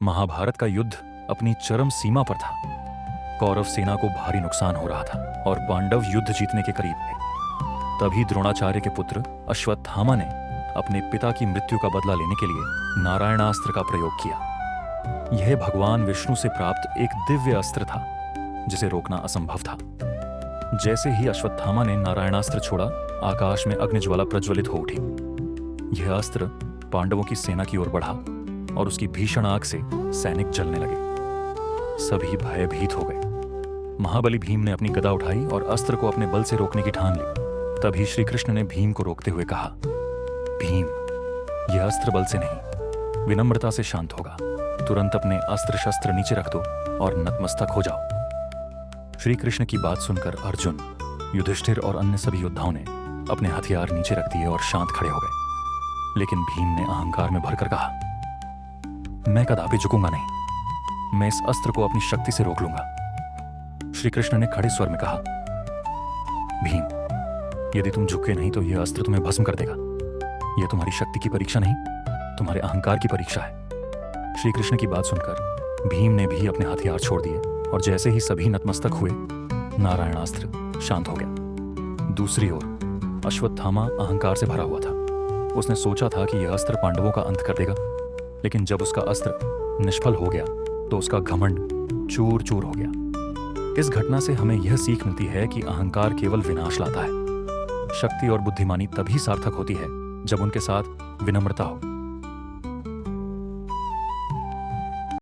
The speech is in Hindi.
महाभारत का युद्ध अपनी चरम सीमा पर था। कौरव सेना को भारी नुकसान हो रहा था और पांडव युद्ध जीतने के करीब थे। तभी द्रोणाचार्य के पुत्र अश्वत्थामा ने अपने पिता की मृत्यु का बदला लेने के लिए नारायणास्त्र का प्रयोग किया। यह भगवान विष्णु से प्राप्त एक दिव्य अस्त्र था जिसे रोकना असंभव था। जैसे ही अश्वत्थामा ने नारायणास्त्र छोड़ा, आकाश में अग्निज्वाला प्रज्वलित हो उठी। यह अस्त्र पांडवों की सेना की ओर बढ़ा और उसकी भीषण आग से सैनिक जलने लगे। सभी भयभीत हो गए। महाबली भीम ने अपनी गदा उठाई और अस्त्र को अपने बल से रोकने की ठान ली। तभी श्री कृष्ण ने भीम को रोकते हुए कहा, भीम, यह अस्त्र बल से नहीं, विनम्रता से शांत होगा। तुरंत अपने अस्त्र शस्त्र नीचे रख दो और नतमस्तक हो जाओ। श्री कृष्ण की बात सुनकर अर्जुन, युधिष्ठिर और अन्य सभी योद्धाओं ने अपने हथियार नीचे रख दिए और शांत खड़े हो गए। लेकिन भीम ने अहंकार में भरकर कहा, मैं कदापि झुकूंगा नहीं, मैं इस अस्त्र को अपनी शक्ति से रोक लूंगा। श्री कृष्ण ने खड़े स्वर में कहा, भीम, यदि तुम झुके नहीं तो यह अस्त्र तुम्हें भस्म कर देगा। यह तुम्हारी शक्ति की परीक्षा नहीं, तुम्हारे अहंकार की परीक्षा है। श्री कृष्ण की बात सुनकर भीम ने भी अपने हथियार छोड़ दिए और जैसे ही सभी नतमस्तक हुए, नारायणास्त्र शांत हो गया। दूसरी ओर अश्वत्थामा अहंकार से भरा हुआ था। उसने सोचा था कि यह अस्त्र पांडवों का अंत कर देगा, लेकिन जब उसका अस्त्र निष्फल हो गया तो उसका घमंड चूर चूर हो गया। इस घटना से हमें यह सीख मिलती है कि अहंकार केवल विनाश लाता है। शक्ति और बुद्धिमानी तभी सार्थक होती है जब उनके साथ विनम्रता हो।